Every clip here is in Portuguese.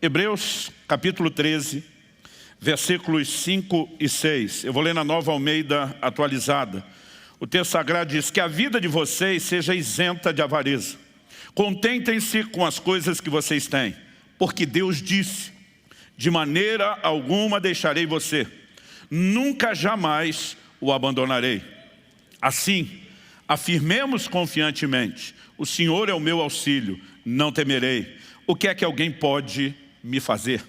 Hebreus capítulo 13, versículos 5 e 6. Eu vou ler na Nova Almeida atualizada. O texto sagrado diz que a vida de vocês seja isenta de avareza. Contentem-se com as coisas que vocês têm, porque Deus disse, de maneira alguma deixarei você, nunca jamais o abandonarei. Assim, afirmemos confiantemente, o Senhor é o meu auxílio, não temerei. O que é que alguém pode me fazer?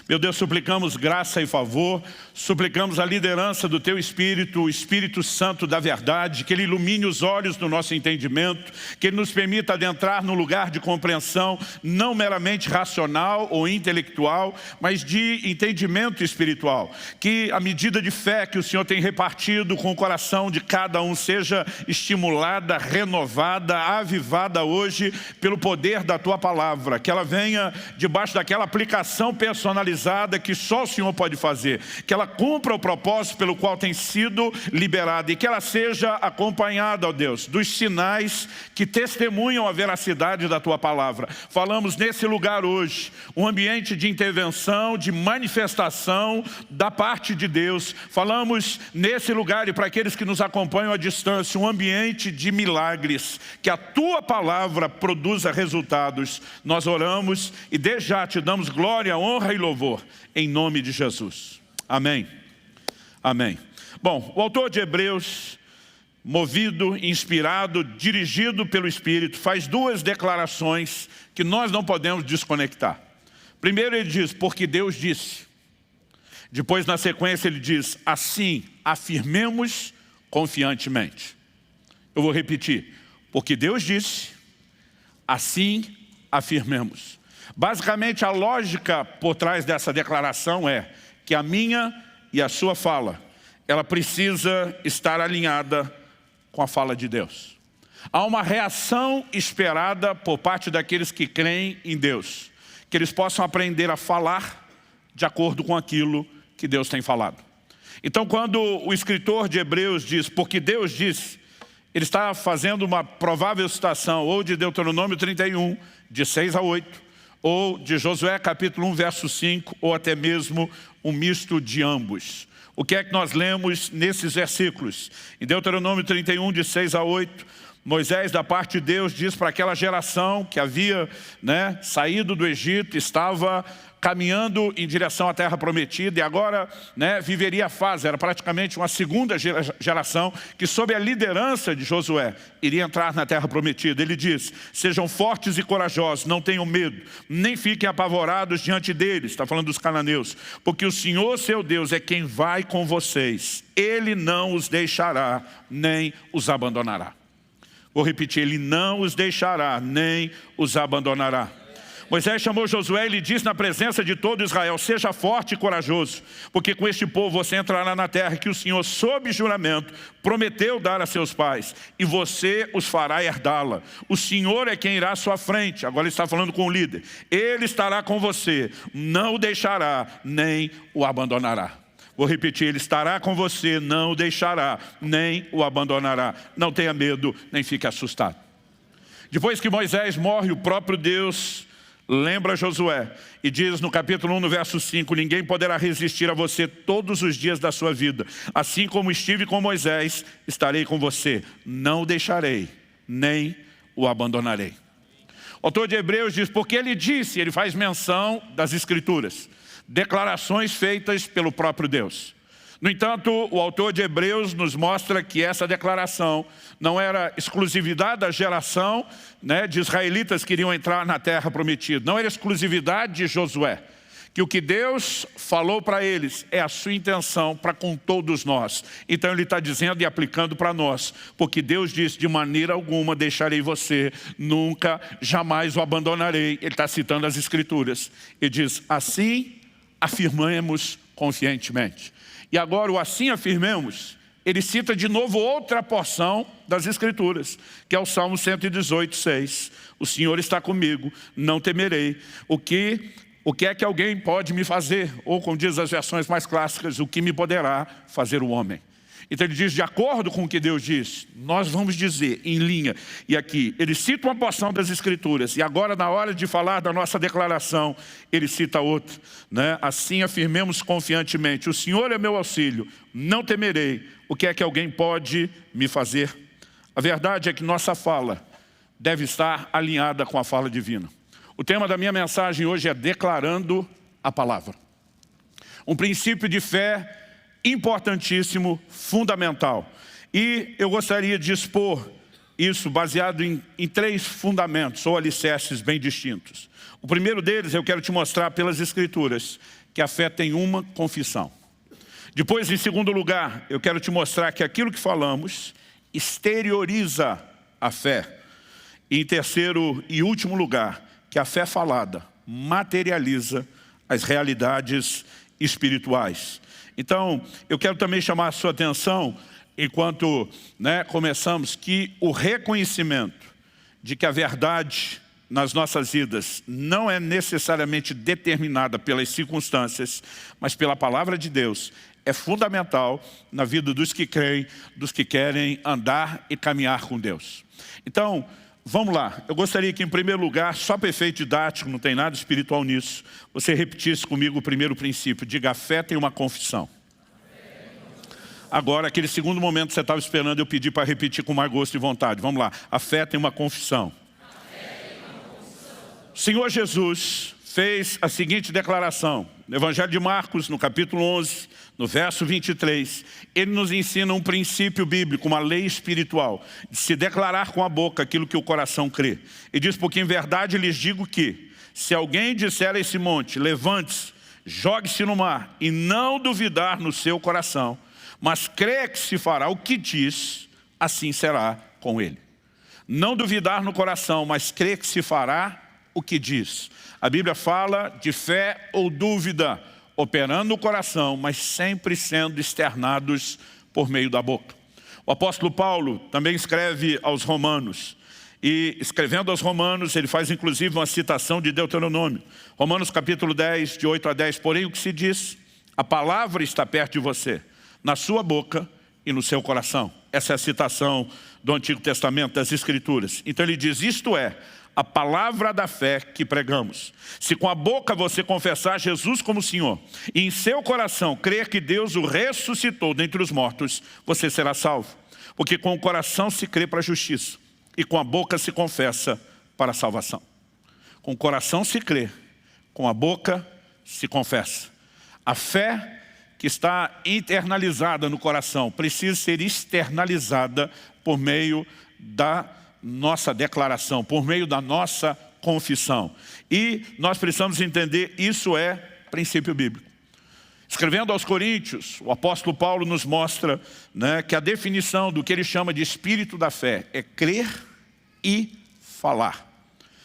Meu Deus, suplicamos graça e favor, suplicamos a liderança do Teu Espírito, o Espírito Santo da verdade, que Ele ilumine os olhos do nosso entendimento, que Ele nos permita adentrar num lugar de compreensão, não meramente racional ou intelectual, mas de entendimento espiritual. Que a medida de fé que o Senhor tem repartido com o coração de cada um seja estimulada, renovada, avivada hoje pelo poder da Tua Palavra, que ela venha debaixo daquela aplicação personalizada que só o Senhor pode fazer, que ela cumpra o propósito pelo qual tem sido liberada e que ela seja acompanhada, ó Deus, dos sinais que testemunham a veracidade da Tua Palavra. Falamos nesse lugar hoje, um ambiente de intervenção, de manifestação da parte de Deus. Falamos nesse lugar e para aqueles que nos acompanham à distância, um ambiente de milagres, que a Tua Palavra produza resultados. Nós oramos e desde já Te damos glória, honra e louvor. Em nome de Jesus. Amém. Amém. Bom, o autor de Hebreus, movido, inspirado, dirigido pelo Espírito, faz duas declarações que nós não podemos desconectar. Primeiro ele diz, porque Deus disse. Depois na sequência ele diz, assim afirmemos confiantemente. Eu vou repetir, porque Deus disse, assim afirmemos. Basicamente, a lógica por trás dessa declaração é que a minha e a sua fala, ela precisa estar alinhada com a fala de Deus. Há uma reação esperada por parte daqueles que creem em Deus, que eles possam aprender a falar de acordo com aquilo que Deus tem falado. Então, quando o escritor de Hebreus diz, porque Deus disse, ele está fazendo uma provável citação ou de Deuteronômio 31, de 6 a 8, ou de Josué capítulo 1, verso 5, ou até mesmo um misto de ambos. O que é que nós lemos nesses versículos? Em Deuteronômio 31, de 6 a 8, Moisés, da parte de Deus, diz para aquela geração que havia saído do Egito, estava caminhando em direção à terra prometida e agora viveria a fase, era praticamente uma segunda geração que sob a liderança de Josué iria entrar na terra prometida. Ele diz, sejam fortes e corajosos, não tenham medo, nem fiquem apavorados diante deles, está falando dos cananeus, porque o Senhor seu Deus é quem vai com vocês, Ele não os deixará, nem os abandonará. Vou repetir, Ele não os deixará, nem os abandonará. Moisés chamou Josué e lhe disse na presença de todo Israel, seja forte e corajoso, porque com este povo você entrará na terra que o Senhor, sob juramento, prometeu dar a seus pais, e você os fará herdá-la. O Senhor é quem irá à sua frente, agora ele está falando com o líder, Ele estará com você, não o deixará, nem o abandonará. Vou repetir, Ele estará com você, não o deixará, nem o abandonará. Não tenha medo, nem fique assustado. Depois que Moisés morre, o próprio Deus lembra Josué e diz no capítulo 1, no verso 5, ninguém poderá resistir a você todos os dias da sua vida. Assim como estive com Moisés, estarei com você. Não o deixarei, nem o abandonarei. O autor de Hebreus diz, porque ele disse, ele faz menção das Escrituras, declarações feitas pelo próprio Deus. No entanto, o autor de Hebreus nos mostra que essa declaração não era exclusividade da geração de israelitas que iriam entrar na terra prometida. Não era exclusividade de Josué. Que o que Deus falou para eles é a sua intenção para com todos nós. Então Ele está dizendo e aplicando para nós. Porque Deus disse, de maneira alguma deixarei você, nunca, jamais o abandonarei. Ele está citando as Escrituras. Ele diz, assim afirmamos confiantemente. E agora o assim afirmemos, ele cita de novo outra porção das Escrituras, que é o Salmo 118, 6. O Senhor está comigo, não temerei. O que é que alguém pode me fazer? Ou como diz as versões mais clássicas, o que me poderá fazer o homem? Então ele diz, de acordo com o que Deus diz, nós vamos dizer em linha. E aqui, ele cita uma porção das Escrituras. E agora, na hora de falar da nossa declaração, ele cita outra, né? Assim afirmemos confiantemente, o Senhor é meu auxílio, não temerei. O que é que alguém pode me fazer? A verdade é que nossa fala deve estar alinhada com a fala divina. O tema da minha mensagem hoje é declarando a palavra. Um princípio de fé importantíssimo, fundamental. E eu gostaria de expor isso baseado em 3 fundamentos ou alicerces bem distintos. O primeiro deles eu quero te mostrar pelas Escrituras que a fé tem uma confissão. Depois, em segundo lugar, eu quero te mostrar que aquilo que falamos exterioriza a fé. E em terceiro e último lugar, que a fé falada materializa as realidades espirituais. Então, eu quero também chamar a sua atenção, enquanto começamos, que o reconhecimento de que a verdade nas nossas vidas não é necessariamente determinada pelas circunstâncias, mas pela palavra de Deus, é fundamental na vida dos que creem, dos que querem andar e caminhar com Deus. Então, vamos lá. Eu gostaria que, em primeiro lugar, só para efeito didático, não tem nada espiritual nisso, você repetisse comigo o primeiro princípio. Diga, a fé tem uma confissão. Agora, aquele segundo momento que você estava esperando, eu pedi para repetir com mais gosto e vontade. Vamos lá. A fé tem uma confissão. O Senhor Jesus fez a seguinte declaração. No Evangelho de Marcos, no capítulo 11, no verso 23, ele nos ensina um princípio bíblico, uma lei espiritual, de se declarar com a boca aquilo que o coração crê. E diz, porque em verdade lhes digo que, se alguém disser a esse monte, levante-se, jogue-se no mar, e não duvidar no seu coração, mas crê que se fará o que diz, assim será com ele. Não duvidar no coração, mas crê que se fará o que diz. A Bíblia fala de fé ou dúvida, operando no coração, mas sempre sendo externados por meio da boca. O apóstolo Paulo também escreve aos Romanos. E escrevendo aos Romanos, ele faz inclusive uma citação de Deuteronômio. Romanos capítulo 10, de 8 a 10. Porém, o que se diz? A palavra está perto de você, na sua boca e no seu coração. Essa é a citação do Antigo Testamento, das Escrituras. Então ele diz, isto é, a palavra da fé que pregamos. Se com a boca você confessar Jesus como Senhor, e em seu coração crer que Deus o ressuscitou dentre os mortos, você será salvo. Porque com o coração se crê para a justiça, e com a boca se confessa para a salvação. Com o coração se crê, com a boca se confessa. A fé que está internalizada no coração precisa ser externalizada por meio da nossa declaração, por meio da nossa confissão. E nós precisamos entender, isso é princípio bíblico. Escrevendo aos Coríntios, o apóstolo Paulo nos mostra que a definição do que ele chama de espírito da fé é crer e falar.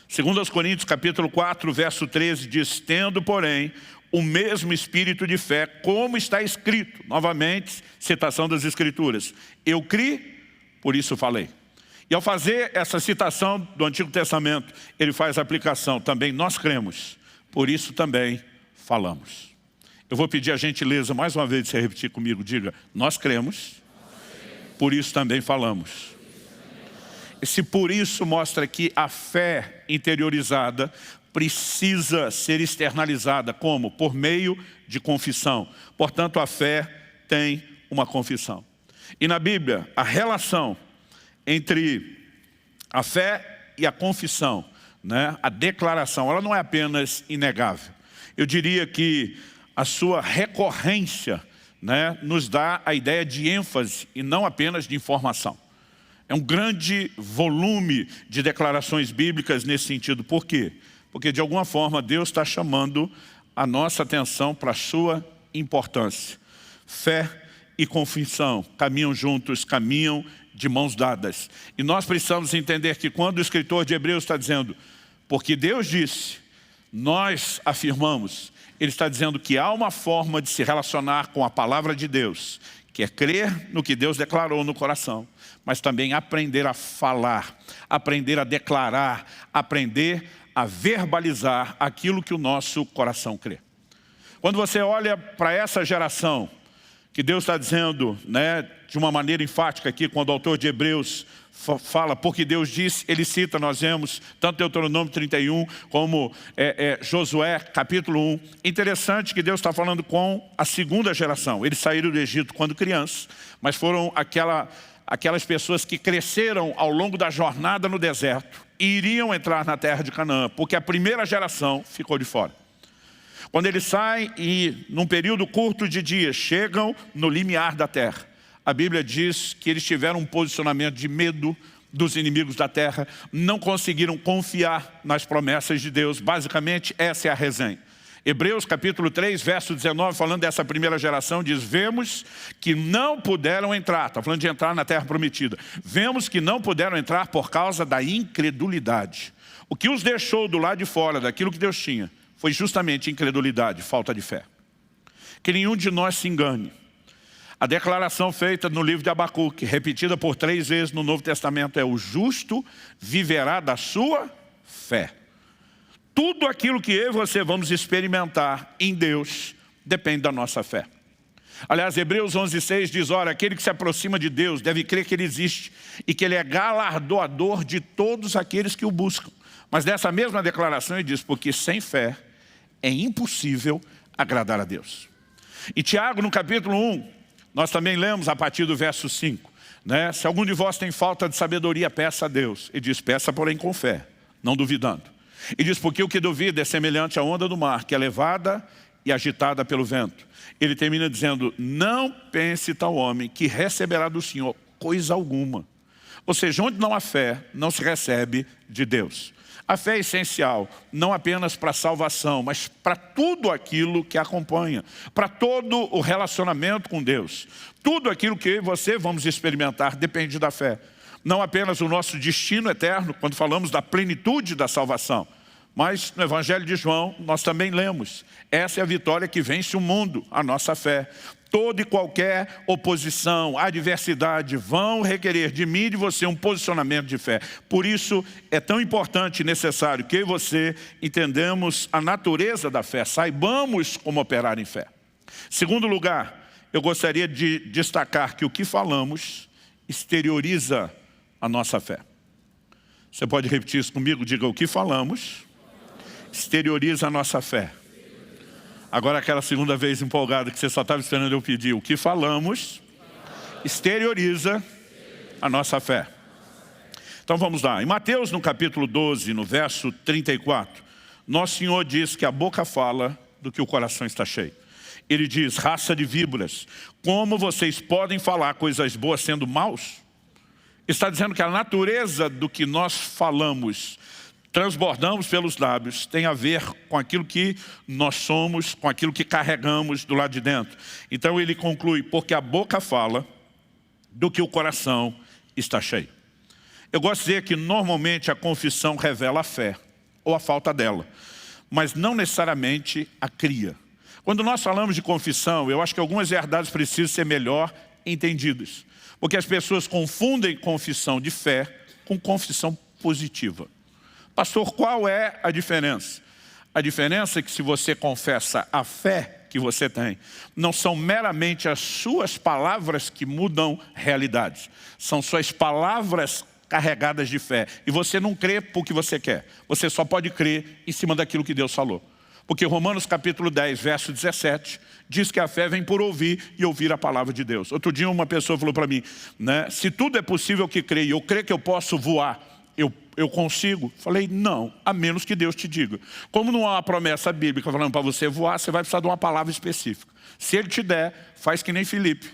Segundo aos Coríntios, capítulo 4, verso 13, diz, tendo, porém, o mesmo espírito de fé, como está escrito. Novamente, citação das Escrituras. Eu criei, por isso falei. E ao fazer essa citação do Antigo Testamento, ele faz a aplicação. Também nós cremos, por isso também falamos. Eu vou pedir a gentileza, mais uma vez, de você repetir comigo. Diga, nós cremos, por isso também falamos. Esse por isso mostra que a fé interiorizada precisa ser externalizada. Como? Por meio de confissão. Portanto, a fé tem uma confissão. E na Bíblia, a relação entre a fé e a confissão, a declaração, ela não é apenas inegável. Eu diria que a sua recorrência nos dá a ideia de ênfase e não apenas de informação. É um grande volume de declarações bíblicas nesse sentido. Por quê? Porque de alguma forma Deus está chamando a nossa atenção para a sua importância. Fé e confissão caminham juntos, caminham de mãos dadas. E nós precisamos entender que quando o escritor de Hebreus está dizendo, porque Deus disse, nós afirmamos, ele está dizendo que há uma forma de se relacionar com a palavra de Deus, que é crer no que Deus declarou no coração, mas também aprender a falar, aprender a declarar, aprender a verbalizar aquilo que o nosso coração crê. Quando você olha para essa geração, que Deus está dizendo, né, de uma maneira enfática aqui, quando o autor de Hebreus fala, porque Deus disse, ele cita, nós vemos, tanto Deuteronômio 31, como Josué, capítulo 1. Interessante que Deus está falando com a segunda geração. Eles saíram do Egito quando crianças, mas foram aquelas pessoas que cresceram ao longo da jornada no deserto e iriam entrar na terra de Canaã, porque a primeira geração ficou de fora. Quando eles saem e, num período curto de dias, chegam no limiar da terra, a Bíblia diz que eles tiveram um posicionamento de medo dos inimigos da terra, não conseguiram confiar nas promessas de Deus. Basicamente, essa é a resenha. Hebreus capítulo 3, verso 19, falando dessa primeira geração, diz, vemos que não puderam entrar, está falando de entrar na terra prometida, vemos que não puderam entrar por causa da incredulidade. O que os deixou do lado de fora daquilo que Deus tinha, foi justamente incredulidade, falta de fé. Que nenhum de nós se engane. A declaração feita no livro de Abacuque, repetida por 3 vezes no Novo Testamento, é: o justo viverá da sua fé. Tudo aquilo que eu e você vamos experimentar em Deus depende da nossa fé. Aliás, Hebreus 11:6 diz, ora, aquele que se aproxima de Deus deve crer que Ele existe e que Ele é galardoador de todos aqueles que o buscam. Mas nessa mesma declaração ele diz, porque sem fé é impossível agradar a Deus. E Tiago, no capítulo 1, nós também lemos a partir do verso 5, né? Se algum de vós tem falta de sabedoria, peça a Deus. Ele diz, peça porém com fé, não duvidando. E diz, porque o que duvida é semelhante à onda do mar, que é levada e agitada pelo vento. Ele termina dizendo, não pense tal homem que receberá do Senhor coisa alguma. Ou seja, onde não há fé, não se recebe de Deus. A fé é essencial, não apenas para a salvação, mas para tudo aquilo que acompanha, para todo o relacionamento com Deus. Tudo aquilo que eu e você vamos experimentar depende da fé. Não apenas o nosso destino eterno, quando falamos da plenitude da salvação, mas no Evangelho de João nós também lemos, essa é a vitória que vence o mundo, a nossa fé. Toda e qualquer oposição, adversidade vão requerer de mim e de você um posicionamento de fé. Por isso é tão importante e necessário que eu e você entendamos a natureza da fé, saibamos como operar em fé. Segundo lugar, eu gostaria de destacar que o que falamos exterioriza a nossa fé. Você pode repetir isso comigo? Diga, o que falamos exterioriza a nossa fé. Agora aquela segunda vez empolgada que você só estava esperando eu pedir. O que falamos exterioriza a nossa fé. Então vamos lá. Em Mateus, no capítulo 12, no verso 34, nosso Senhor diz que a boca fala do que o coração está cheio. Ele diz, raça de víboras, como vocês podem falar coisas boas sendo maus? Está dizendo que a natureza do que nós falamos, transbordamos pelos lábios, tem a ver com aquilo que nós somos, com aquilo que carregamos do lado de dentro. Então ele conclui, porque a boca fala do que o coração está cheio. Eu gosto de dizer que normalmente a confissão revela a fé, ou a falta dela, mas não necessariamente a cria. Quando nós falamos de confissão, eu acho que algumas verdades precisam ser melhor entendidas. Porque as pessoas confundem confissão de fé com confissão positiva. Pastor, qual é a diferença? A diferença é que se você confessa a fé que você tem, não são meramente as suas palavras que mudam realidades. São suas palavras carregadas de fé. E você não crê porque você quer. Você só pode crer em cima daquilo que Deus falou. Porque Romanos capítulo 10, verso 17, diz que a fé vem por ouvir e ouvir a palavra de Deus. Outro dia uma pessoa falou para mim, né, se tudo é possível que creio, eu creio que eu posso voar, eu consigo? Falei, não, a menos que Deus te diga. Como não há uma promessa bíblica falando para você voar, você vai precisar de uma palavra específica. Se Ele te der, faz que nem Filipe,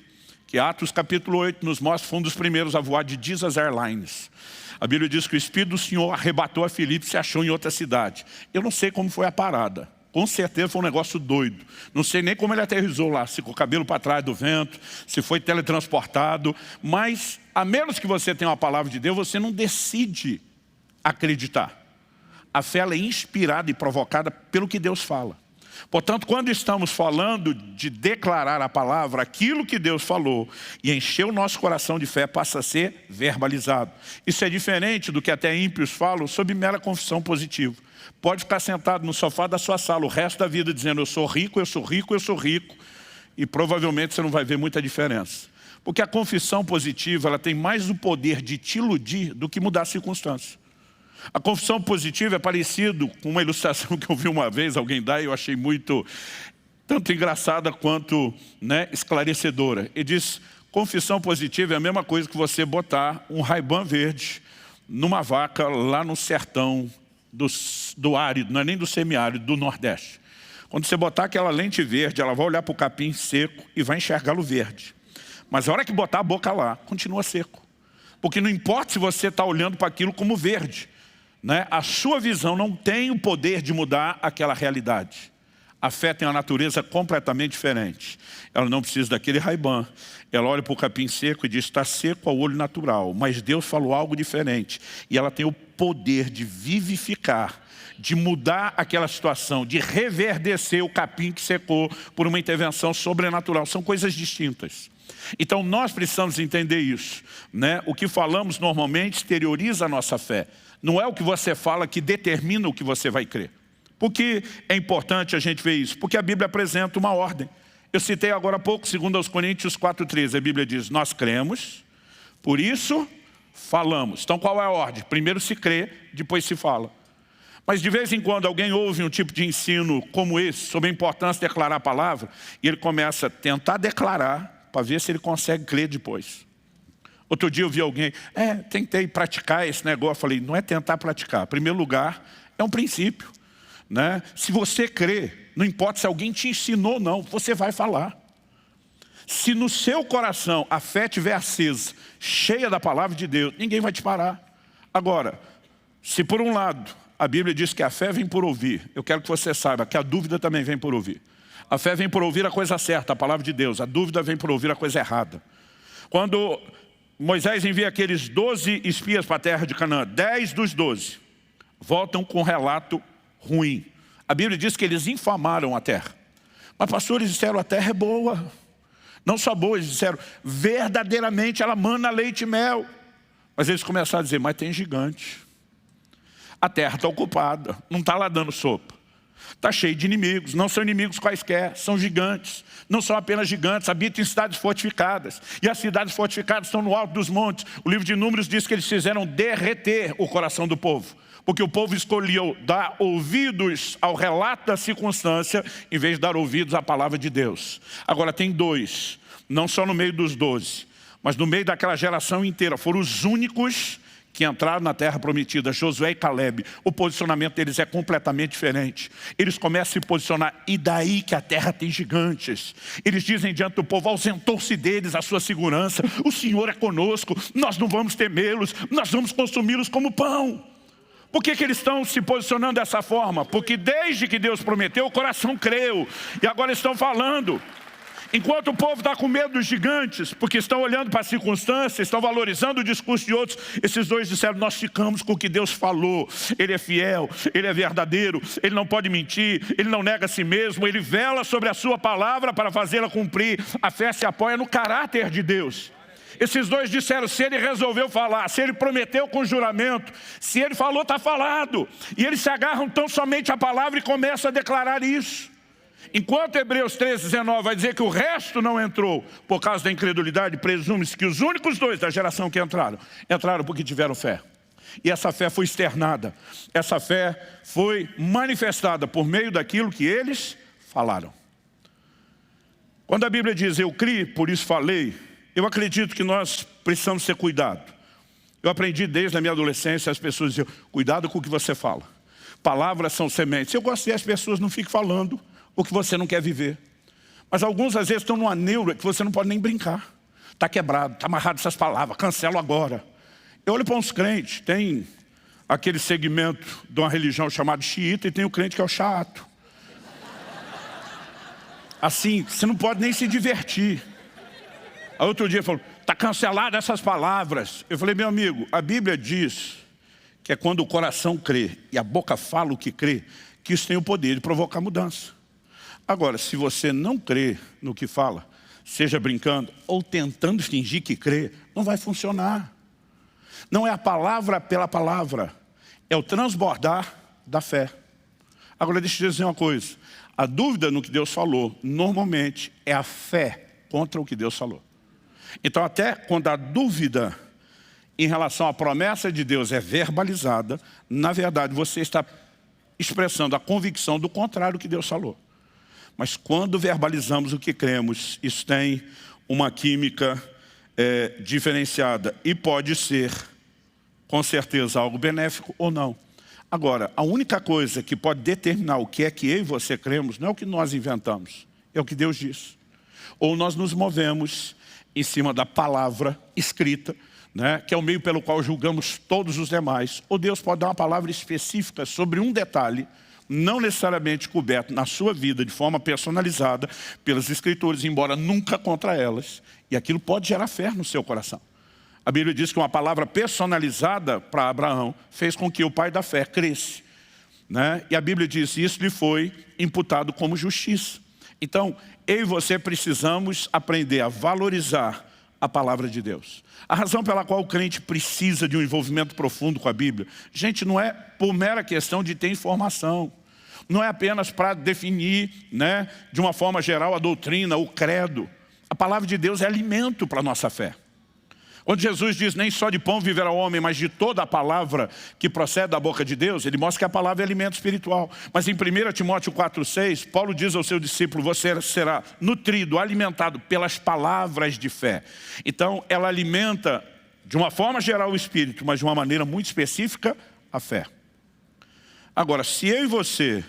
que Atos capítulo 8 nos mostra, foi um dos primeiros a voar de Jesus Airlines. A Bíblia diz que o Espírito do Senhor arrebatou a Filipe e se achou em outra cidade. Eu não sei como foi a parada. Com certeza foi um negócio doido. Não sei nem como ele aterrissou lá, se com o cabelo para trás do vento, se foi teletransportado. Mas, a menos que você tenha uma palavra de Deus, você não decide acreditar. A fé ela é inspirada e provocada pelo que Deus fala. Portanto, quando estamos falando de declarar a palavra, aquilo que Deus falou e encher o nosso coração de fé passa a ser verbalizado. Isso é diferente do que até ímpios falam sob mera confissão positiva. Pode ficar sentado no sofá da sua sala o resto da vida dizendo eu sou rico, eu sou rico, eu sou rico. e provavelmente você não vai ver muita diferença. Porque a confissão positiva, ela tem mais o poder de te iludir do que mudar a circunstância. A confissão positiva é parecido com uma ilustração que eu vi uma vez alguém dar e eu achei muito, tanto engraçada quanto, né, esclarecedora. Ele diz, confissão positiva é a mesma coisa que você botar um Ray-Ban verde numa vaca lá no sertão do árido, não é nem do semiárido, do Nordeste. Quando você botar aquela lente verde, ela vai olhar para o capim seco e vai enxergá-lo verde. Mas a hora que botar a boca lá, continua seco. Porque não importa se você está olhando para aquilo como verde, né? A sua visão não tem o poder de mudar aquela realidade. A fé tem uma natureza completamente diferente. Ela não precisa daquele Ray-Ban. Ela olha para o capim seco e diz, está seco ao olho natural, mas Deus falou algo diferente. E ela tem o poder de vivificar, de mudar aquela situação, de reverdecer o capim que secou por uma intervenção sobrenatural. São coisas distintas. Então nós precisamos entender isso, né? O que falamos normalmente exterioriza a nossa fé. Não é o que você fala que determina o que você vai crer. Por que é importante a gente ver isso? Porque a Bíblia apresenta uma ordem. Eu citei agora há pouco, 2 Coríntios 4,13. A Bíblia diz, nós cremos, por isso falamos. Então qual é a ordem? Primeiro se crê, depois se fala. Mas de vez em quando alguém ouve um tipo de ensino como esse, sobre a importância de declarar a palavra, e ele começa a tentar declarar, para ver se ele consegue crer depois. Outro dia eu vi alguém, tentei praticar esse negócio. Eu falei, não é tentar praticar. Em primeiro lugar, é um princípio, né? Se você crê, não importa se alguém te ensinou ou não, você vai falar. Se no seu coração a fé estiver acesa, cheia da palavra de Deus, ninguém vai te parar. Agora, se por um lado a Bíblia diz que a fé vem por ouvir, eu quero que você saiba que a dúvida também vem por ouvir. A fé vem por ouvir a coisa certa, a palavra de Deus. A dúvida vem por ouvir a coisa errada. Quando Moisés envia aqueles 12 espias para a terra de Canaã, 10 dos 12 voltam com um relato ruim. A Bíblia diz que eles infamaram a terra. Mas pastores disseram, a terra é boa. Não só boa, eles disseram, verdadeiramente ela mana leite e mel. Mas eles começaram a dizer, mas tem gigante. A terra está ocupada, não está lá dando sopa. Está cheio de inimigos, não são inimigos quaisquer, são gigantes. Não são apenas gigantes, habitam em cidades fortificadas. E as cidades fortificadas estão no alto dos montes. O livro de Números diz que eles fizeram derreter o coração do povo. Porque o povo escolheu dar ouvidos ao relato da circunstância, em vez de dar ouvidos à palavra de Deus. Agora tem dois, não só no meio dos 12, mas no meio daquela geração inteira. Foram os únicos que entraram na terra prometida, Josué e Caleb. O posicionamento deles é completamente diferente. Eles começam a se posicionar, e daí que a terra tem gigantes. Eles dizem diante do povo, ausentou-se deles a sua segurança, o Senhor é conosco, nós não vamos temê-los, nós vamos consumi-los como pão. Por que eles estão se posicionando dessa forma? Porque desde que Deus prometeu, o coração creu, e agora estão falando. Enquanto o povo está com medo dos gigantes, porque estão olhando para as circunstâncias, estão valorizando o discurso de outros, esses dois disseram, nós ficamos com o que Deus falou. Ele é fiel, Ele é verdadeiro, Ele não pode mentir, Ele não nega a si mesmo, Ele vela sobre a sua palavra para fazê-la cumprir. A fé se apoia no caráter de Deus. Esses dois disseram, se Ele resolveu falar, se Ele prometeu com juramento, se Ele falou, está falado. E eles se agarram tão somente à palavra e começam a declarar isso. Enquanto Hebreus 13:19 vai dizer que o resto não entrou por causa da incredulidade, presume-se que os únicos dois da geração que entraram porque tiveram fé. E essa fé foi externada, essa fé foi manifestada por meio daquilo que eles falaram. Quando a Bíblia diz, eu criei, por isso falei, eu acredito que nós precisamos ter cuidado. Eu aprendi desde a minha adolescência, as pessoas diziam, cuidado com o que você fala. Palavras são sementes. Eu gosto que as pessoas não fiquem falando o que você não quer viver. Mas alguns às vezes estão numa neura que você não pode nem brincar. Está quebrado, está amarrado essas palavras, cancelo agora. Eu olho para uns crentes, tem aquele segmento de uma religião chamada xiita e tem o crente que é o chato. Assim, você não pode nem se divertir. Aí outro dia falou, está cancelado essas palavras. Eu falei, meu amigo, a Bíblia diz que é quando o coração crê e a boca fala o que crê, que isso tem o poder de provocar mudança. Agora, se você não crê no que fala, seja brincando ou tentando fingir que crê, não vai funcionar. Não é a palavra pela palavra, é o transbordar da fé. Agora deixa eu dizer uma coisa, A dúvida no que Deus falou, normalmente, é a fé contra o que Deus falou. Então, até quando a dúvida em relação à promessa de Deus é verbalizada, na verdade, você está expressando a convicção do contrário do que Deus falou. Mas quando verbalizamos o que cremos, isso tem uma química diferenciada e pode ser, com certeza, algo benéfico ou não. Agora, a única coisa que pode determinar o que é que eu e você cremos não é o que nós inventamos, é o que Deus diz. Ou nós nos movemos em cima da palavra escrita, né, que é o meio pelo qual julgamos todos os demais, ou Deus pode dar uma palavra específica sobre um detalhe, não necessariamente coberto na sua vida de forma personalizada pelas Escrituras, embora nunca contra elas, e aquilo pode gerar fé no seu coração. A Bíblia diz que uma palavra personalizada para Abraão fez com que o pai da fé cresce, né? E a Bíblia diz que isso lhe foi imputado como justiça. Então, eu e você precisamos aprender a valorizar a palavra de Deus. A razão pela qual o crente precisa de um envolvimento profundo com a Bíblia, gente, não é por mera questão de ter informação. Não é apenas para definir, né, de uma forma geral a doutrina, o credo. A palavra de Deus é alimento para a nossa fé. Quando Jesus diz, nem só de pão viverá o homem, mas de toda a palavra que procede da boca de Deus, ele mostra que a palavra é alimento espiritual. Mas em 1 Timóteo 4,6, Paulo diz ao seu discípulo, você será nutrido, alimentado pelas palavras de fé. Então, ela alimenta, de uma forma geral, o espírito, mas de uma maneira muito específica, a fé. Agora, se eu e você,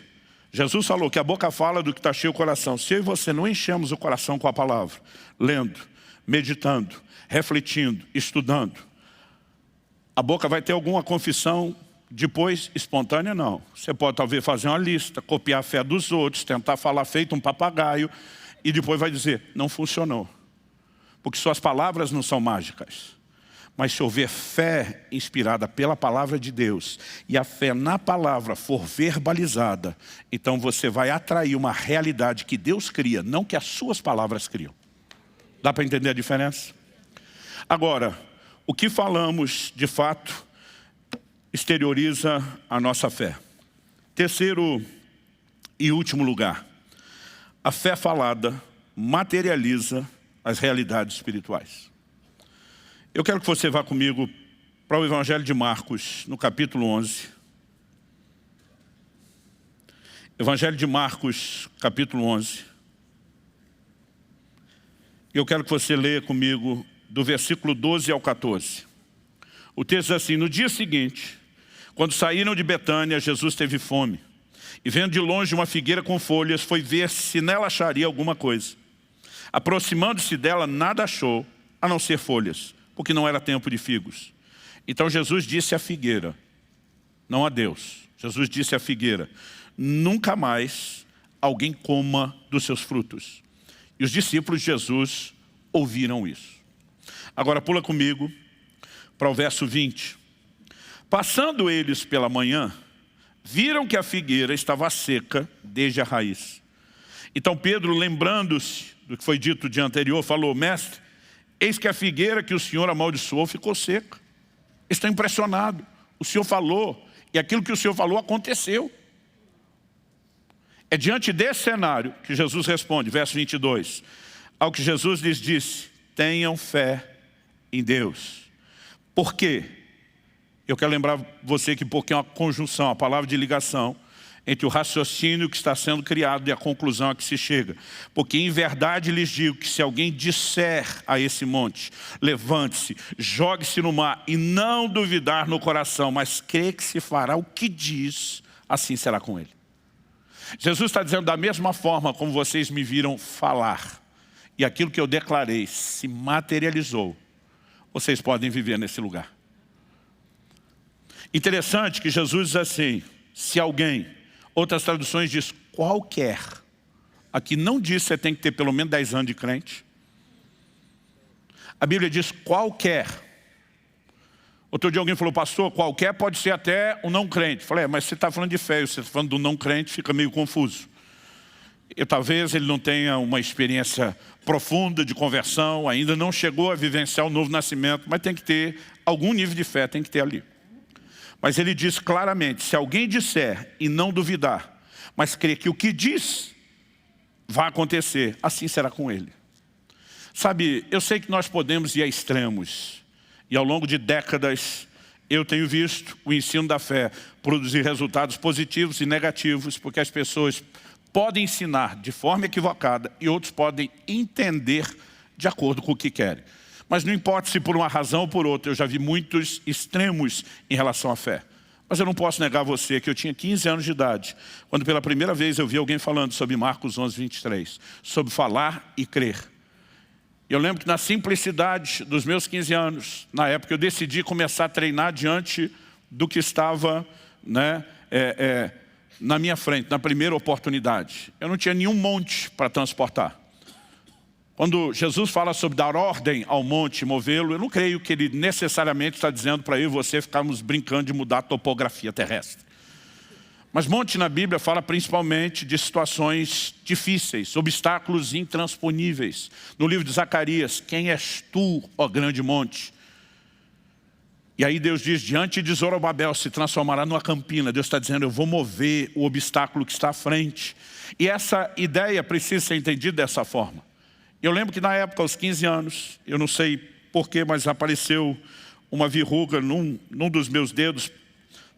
Jesus falou que a boca fala do que está cheio o coração, se eu e você não enchemos o coração com a palavra, lendo, meditando, refletindo, estudando, a boca vai ter alguma confissão depois espontânea? Não. Você pode talvez fazer uma lista, copiar a fé dos outros, tentar falar feito um papagaio e depois vai dizer, não funcionou. Porque suas palavras não são mágicas. Mas se houver fé inspirada pela palavra de Deus e a fé na palavra for verbalizada, então você vai atrair uma realidade que Deus cria, não que as suas palavras criam. Dá para entender a diferença? Agora, o que falamos, de fato, exterioriza a nossa fé. Terceiro e último lugar, a fé falada materializa as realidades espirituais. Eu quero que você vá comigo para o Evangelho de Marcos, no capítulo 11. Evangelho de Marcos, capítulo 11. Eu quero que você leia comigo do versículo 12 ao 14. O texto diz assim, no dia seguinte, quando saíram de Betânia, Jesus teve fome. E vendo de longe uma figueira com folhas, foi ver se nela acharia alguma coisa. Aproximando-se dela, nada achou, a não ser folhas, porque não era tempo de figos. Então Jesus disse à figueira, não a Deus, Jesus disse à figueira, nunca mais alguém coma dos seus frutos. E os discípulos de Jesus ouviram isso. Agora pula comigo para o verso 20. Passando eles pela manhã, viram que a figueira estava seca desde a raiz. Então Pedro, lembrando-se do que foi dito o dia anterior, falou, mestre, eis que a figueira que o Senhor amaldiçoou ficou seca. Está impressionado. O Senhor falou, e aquilo que o Senhor falou aconteceu. É diante desse cenário que Jesus responde, verso 22. Ao que Jesus lhes disse, tenham fé em Deus. Por quê? Eu quero lembrar você que porque é uma conjunção, a palavra de ligação, entre o raciocínio que está sendo criado e a conclusão a que se chega. Porque em verdade lhes digo que se alguém disser a esse monte, levante-se, jogue-se no mar e não duvidar no coração, mas crê que se fará o que diz, assim será com ele. Jesus está dizendo da mesma forma como vocês me viram falar, e aquilo que eu declarei se materializou, vocês podem viver nesse lugar. Interessante que Jesus diz assim, se alguém, outras traduções diz qualquer, aqui não diz que você tem que ter pelo menos 10 anos de crente. A Bíblia diz qualquer. Outro dia alguém falou, pastor, qualquer pode ser até um não crente. Falei, mas você está falando de fé, você está falando do não crente, fica meio confuso. E talvez ele não tenha uma experiência profunda de conversão, ainda não chegou a vivenciar o novo nascimento, mas tem que ter algum nível de fé, tem que ter ali. Mas ele diz claramente, se alguém disser e não duvidar, mas crer que o que diz vai acontecer, assim será com ele. Sabe, eu sei que nós podemos ir a extremos. E ao longo de décadas, eu tenho visto o ensino da fé produzir resultados positivos e negativos, porque as pessoas podem ensinar de forma equivocada e outros podem entender de acordo com o que querem. Mas não importa se por uma razão ou por outra, eu já vi muitos extremos em relação à fé. Mas eu não posso negar a você que eu tinha 15 anos de idade, quando pela primeira vez eu vi alguém falando sobre Marcos 11, 23, sobre falar e crer. Eu lembro que na simplicidade dos meus 15 anos, na época eu decidi começar a treinar diante do que estava, né, na minha frente, na primeira oportunidade. Eu não tinha nenhum monte para transportar. Quando Jesus fala sobre dar ordem ao monte, movê-lo, eu não creio que ele necessariamente está dizendo para eu e você ficarmos brincando de mudar a topografia terrestre. Mas monte na Bíblia fala principalmente de situações difíceis, obstáculos intransponíveis. No livro de Zacarias, quem és tu, ó grande monte? E aí Deus diz, diante de Zorobabel se transformará numa campina. Deus está dizendo, eu vou mover o obstáculo que está à frente. E essa ideia precisa ser entendida dessa forma. Eu lembro que na época, aos 15 anos, eu não sei porquê, mas apareceu uma verruga num dos meus dedos,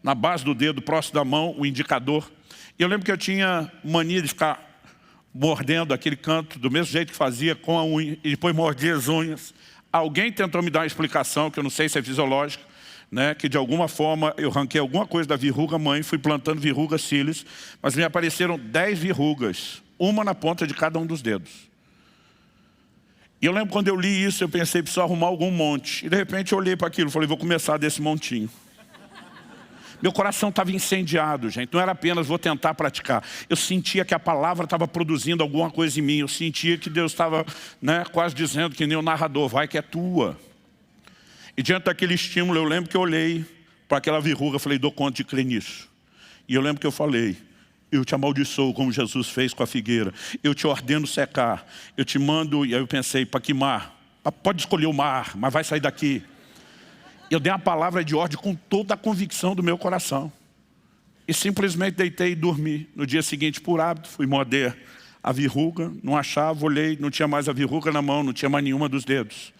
na base do dedo, próximo da mão, o indicador. E eu lembro que eu tinha mania de ficar mordendo aquele canto, do mesmo jeito que fazia com a unha, e depois mordia as unhas. Alguém tentou me dar uma explicação, que eu não sei se é fisiológica, né, que de alguma forma eu arranquei alguma coisa da verruga mãe, fui plantando verrugas cílios, mas me apareceram 10 verrugas, uma na ponta de cada um dos dedos. E eu lembro quando eu li isso, eu pensei, preciso arrumar algum monte. E de repente eu olhei para aquilo, falei, vou começar desse montinho. Meu coração estava incendiado, gente. Não era apenas vou tentar praticar. Eu sentia que a palavra estava produzindo alguma coisa em mim. Eu sentia que Deus estava, né, quase dizendo que nem o narrador, vai que é tua. E diante daquele estímulo, eu lembro que eu olhei para aquela verruga, falei, dou conta de crer nisso. E eu lembro que eu falei, eu te amaldiçoo como Jesus fez com a figueira. Eu te ordeno secar. Eu te mando, e aí eu pensei, para que mar? Pode escolher o mar, mas vai sair daqui. Eu dei a palavra de ordem com toda a convicção do meu coração. E simplesmente deitei e dormi. No dia seguinte, por hábito, fui morder a verruga, não achava, olhei, não tinha mais a verruga na mão, não tinha mais nenhuma dos dedos.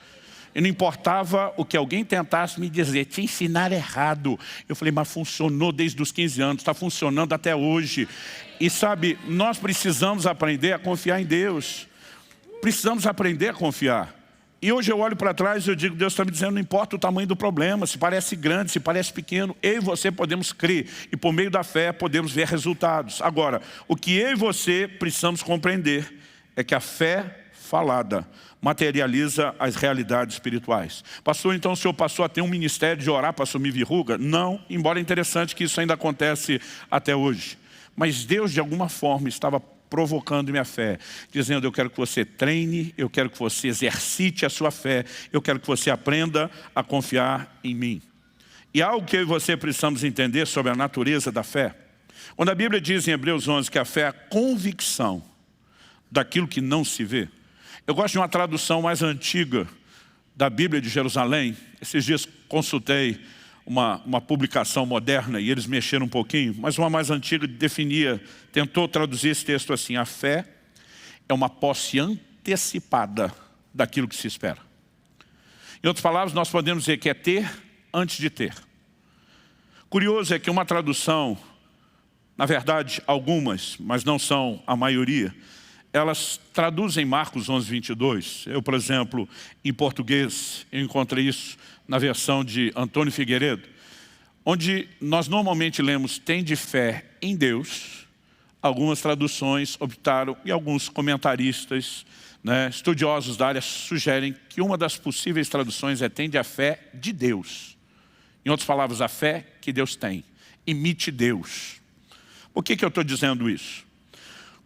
E não importava o que alguém tentasse me dizer, te ensinar errado. Eu falei, mas funcionou desde os 15 anos, está funcionando até hoje. E sabe, nós precisamos aprender a confiar em Deus. Precisamos aprender a confiar. E hoje eu olho para trás e eu digo, Deus está me dizendo, não importa o tamanho do problema, se parece grande, se parece pequeno, eu e você podemos crer. E por meio da fé podemos ver resultados. Agora, o que eu e você precisamos compreender é que a fé falada materializa as realidades espirituais. Pastor, então o senhor passou a ter um ministério de orar para assumir verruga? Não, embora é interessante que isso ainda acontece até hoje. Mas Deus de alguma forma estava provocando minha fé, dizendo, eu quero que você treine, eu quero que você exercite a sua fé, eu quero que você aprenda a confiar em mim. E algo que eu e você precisamos entender sobre a natureza da fé, quando a Bíblia diz em Hebreus 11 que a fé é a convicção daquilo que não se vê, eu gosto de uma tradução mais antiga da Bíblia de Jerusalém. Esses dias consultei uma publicação moderna e eles mexeram um pouquinho, mas uma mais antiga tentou traduzir esse texto assim, a fé é uma posse antecipada daquilo que se espera. Em outras palavras, nós podemos dizer que é ter antes de ter. Curioso é que uma tradução, na verdade algumas, mas não são a maioria, elas traduzem Marcos 11, 22. Eu, por exemplo, em português, eu encontrei isso na versão de Antônio Figueiredo, onde nós normalmente lemos tem de fé em Deus. Algumas traduções optaram, e alguns comentaristas, né, estudiosos da área, sugerem que uma das possíveis traduções é tem de a fé de Deus. Em outras palavras, a fé que Deus tem. Imite Deus. Por que eu estou dizendo isso?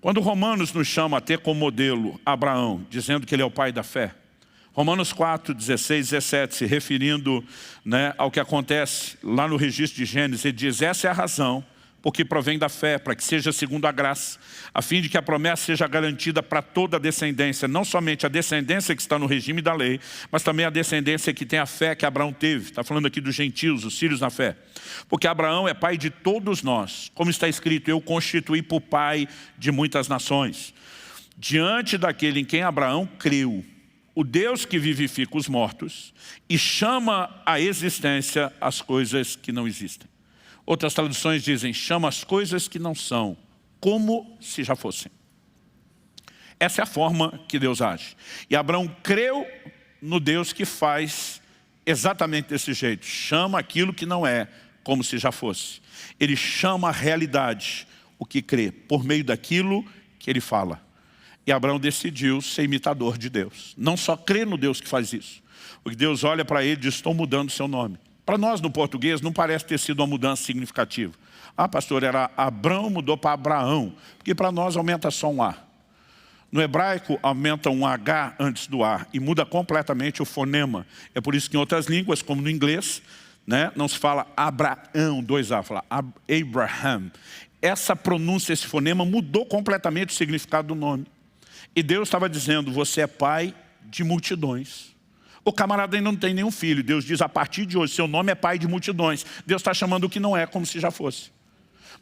Quando Romanos nos chama a ter como modelo Abraão, dizendo que ele é o pai da fé, Romanos 4, 16, 17, se referindo, né, ao que acontece lá no registro de Gênesis, ele diz, essa é a razão porque provém da fé, para que seja segundo a graça, a fim de que a promessa seja garantida para toda a descendência, não somente a descendência que está no regime da lei, mas também a descendência que tem a fé que Abraão teve. Está falando aqui dos gentios, os filhos na fé. Porque Abraão é pai de todos nós, como está escrito, eu constituí por pai de muitas nações. diante daquele em quem Abraão creu, o Deus que vivifica os mortos e chama à existência as coisas que não existem. Outras traduções dizem, chama as coisas que não são, como se já fossem. Essa é a forma que Deus age. E Abraão creu no Deus que faz exatamente desse jeito. Chama aquilo que não é, como se já fosse. Ele chama a realidade, o que crê, por meio daquilo que ele fala. E Abraão decidiu ser imitador de Deus. Não só crer no Deus que faz isso. Porque Deus olha para ele e diz, estou mudando seu nome. Para nós, no português, não parece ter sido uma mudança significativa. Ah, pastor, era Abrão, mudou para Abraão. Porque para nós aumenta só um A. No hebraico, aumenta um H antes do A. E muda completamente o fonema. É por isso que em outras línguas, como no inglês, né, não se fala Abraão, 2A, fala Abraham. Essa pronúncia, esse fonema, mudou completamente o significado do nome. E Deus estava dizendo, você é pai de multidões. O camarada ainda não tem nenhum filho. Deus diz, a partir de hoje, seu nome é pai de multidões. Deus está chamando o que não é, como se já fosse.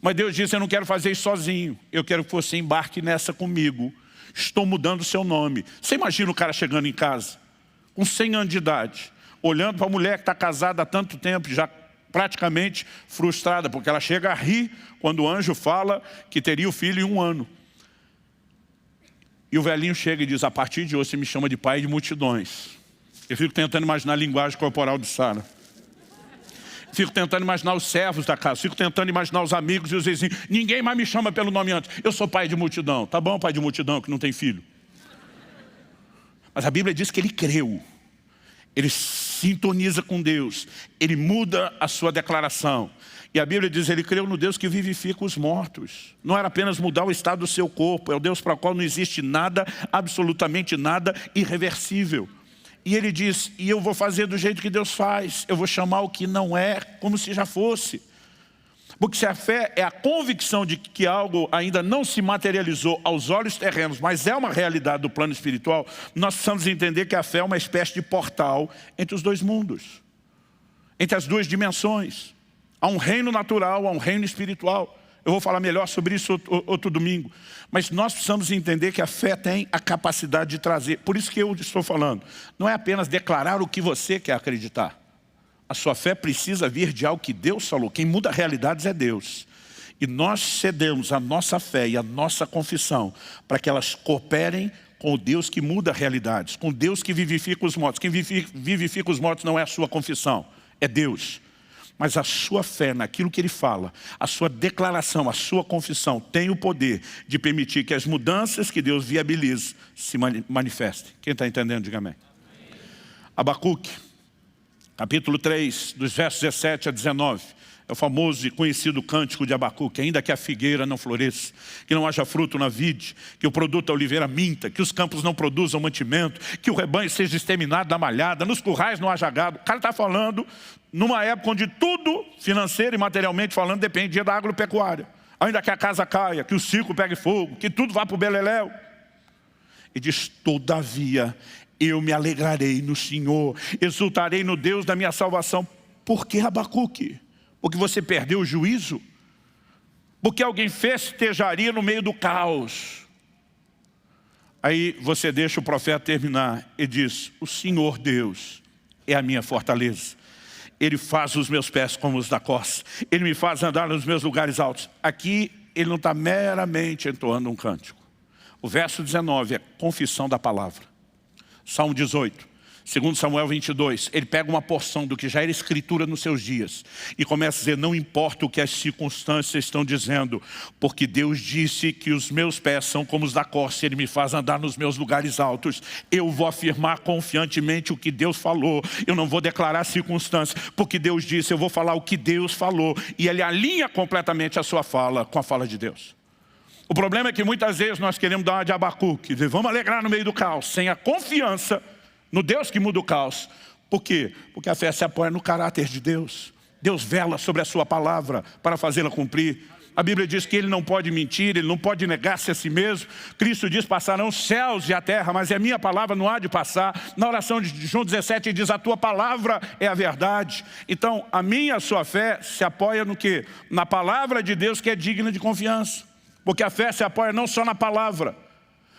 Mas Deus diz, eu não quero fazer isso sozinho. Eu quero que você embarque nessa comigo. Estou mudando o seu nome. Você imagina o cara chegando em casa, com 100 anos de idade, olhando para a mulher que está casada há tanto tempo, já praticamente frustrada, porque ela chega a rir quando o anjo fala que teria o filho em 1 ano. E o velhinho chega e diz, a partir de hoje você me chama de pai de multidões. Eu fico tentando imaginar a linguagem corporal de Sara. Fico tentando imaginar os servos da casa. Fico tentando imaginar os amigos e os vizinhos. Ninguém mais me chama pelo nome antes. Eu sou pai de multidão. Tá bom, pai de multidão, que não tem filho. Mas a Bíblia diz que ele creu. Ele sintoniza com Deus. Ele muda a sua declaração. E a Bíblia diz, ele creu no Deus que vivifica os mortos. Não era apenas mudar o estado do seu corpo. É o Deus para o qual não existe nada, absolutamente nada, irreversível. E ele diz, e eu vou fazer do jeito que Deus faz. Eu vou chamar o que não é, como se já fosse. Porque se a fé é a convicção de que algo ainda não se materializou aos olhos terrenos, mas é uma realidade do plano espiritual, nós precisamos entender que a fé é uma espécie de portal entre os dois mundos. Entre as duas dimensões. Há um reino natural, há um reino espiritual. Eu vou falar melhor sobre isso outro domingo. Mas nós precisamos entender que a fé tem a capacidade de trazer. Por isso que eu estou falando. Não é apenas declarar o que você quer acreditar. A sua fé precisa vir de algo que Deus falou. Quem muda realidades é Deus. E nós cedemos a nossa fé e a nossa confissão para que elas cooperem com o Deus que muda realidades. Com o Deus que vivifica os mortos. Quem vivifica os mortos não é a sua confissão. É Deus. Mas a sua fé naquilo que Ele fala, a sua declaração, a sua confissão tem o poder de permitir que as mudanças que Deus viabiliza se manifestem. Quem está entendendo, diga amém. Abacuque, capítulo 3, dos versos 17 a 19. É o famoso e conhecido cântico de Abacuque. Ainda que a figueira não floresça, que não haja fruto na vide, que o produto da oliveira minta, que os campos não produzam mantimento, que o rebanho seja exterminado da malhada, nos currais não haja gado. O cara está falando numa época onde tudo, financeiro e materialmente falando, dependia da agropecuária. Ainda que a casa caia, que o circo pegue fogo, que tudo vá para o beleléu. E diz, todavia, eu me alegrarei no Senhor, exultarei no Deus da minha salvação. Por que, Abacuque? Porque você perdeu o juízo? Porque alguém festejaria no meio do caos? Aí você deixa o profeta terminar e diz, o Senhor Deus é a minha fortaleza. Ele faz os meus pés como os da corça. Ele me faz andar nos meus lugares altos. Aqui ele não está meramente entoando um cântico. O verso 19 é confissão da palavra. Salmo 18. Segundo Samuel 22, ele pega uma porção do que já era escritura nos seus dias e começa a dizer, não importa o que as circunstâncias estão dizendo, porque Deus disse que os meus pés são como os da corça, Ele me faz andar nos meus lugares altos. Eu vou afirmar confiantemente o que Deus falou, eu não vou declarar circunstâncias, porque Deus disse, eu vou falar o que Deus falou. E ele alinha completamente a sua fala com a fala de Deus. O problema é que muitas vezes nós queremos dar uma de Abacuque, dizer, vamos alegrar no meio do caos, sem a confiança no Deus que muda o caos. Por quê? Porque a fé se apoia no caráter de Deus. Deus vela sobre a sua palavra para fazê-la cumprir. A Bíblia diz que Ele não pode mentir, Ele não pode negar-se a si mesmo. Cristo diz, passarão os céus e a terra, mas a minha palavra não há de passar. Na oração de João 17 ele diz, a tua palavra é a verdade. Então a minha e a sua fé se apoia no quê? Na palavra de Deus, que é digna de confiança. Porque a fé se apoia não só na palavra.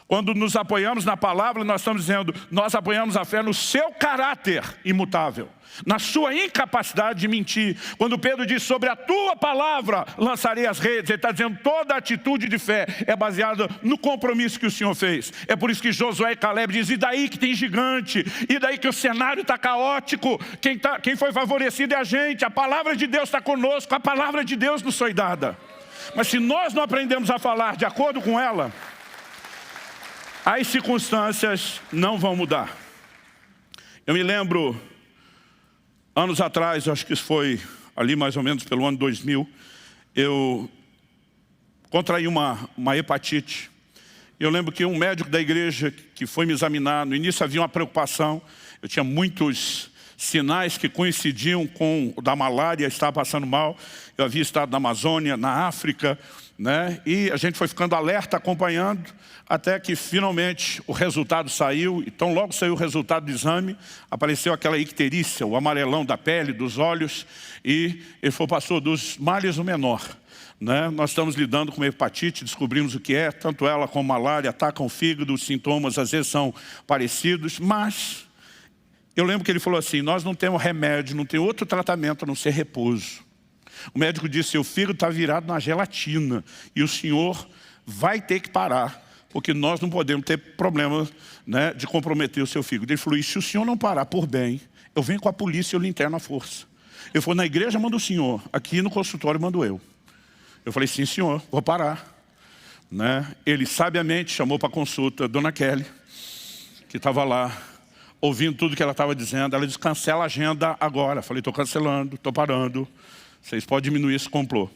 Quando nos apoiamos na palavra, nós estamos dizendo, nós apoiamos a fé no seu caráter imutável, na sua incapacidade de mentir. Quando Pedro diz, sobre a tua palavra lançarei as redes, ele está dizendo, toda atitude de fé é baseada no compromisso que o Senhor fez. É por isso que Josué e Caleb dizem, e daí que tem gigante, e daí que o cenário está caótico, quem foi favorecido é a gente, a palavra de Deus está conosco, a palavra de Deus nos foi dada. Mas se nós não aprendemos a falar de acordo com ela, as circunstâncias não vão mudar. Eu me lembro, anos atrás, acho que isso foi ali mais ou menos pelo ano 2000, eu contraí uma hepatite. Eu lembro que um médico da igreja que foi me examinar, no início havia uma preocupação, eu tinha muitos sinais que coincidiam com o da malária, estava passando mal. Eu havia estado na Amazônia, na África, né? E a gente foi ficando alerta, acompanhando, até que finalmente o resultado saiu. Então logo saiu o resultado do exame, apareceu aquela icterícia, o amarelão da pele, dos olhos, e ele falou, pastor, dos males o menor. Né? Nós estamos lidando com uma hepatite, descobrimos o que é, tanto ela como malária atacam o fígado, os sintomas às vezes são parecidos, mas eu lembro que ele falou assim, nós não temos remédio, não tem outro tratamento a não ser repouso. O médico disse, seu fígado está virado na gelatina e o senhor vai ter que parar, porque nós não podemos ter problema, né, de comprometer o seu fígado. Ele falou, e se o senhor não parar por bem, eu venho com a polícia e eu lhe interno à força. Eu falei, na igreja manda o senhor, aqui no consultório mando eu. Eu falei, sim senhor, vou parar. Né? Ele sabiamente chamou para consulta a dona Kelly, que estava lá, ouvindo tudo que ela estava dizendo. Ela disse, cancela a agenda agora. Eu falei, estou cancelando, estou parando. Vocês podem diminuir esse complô.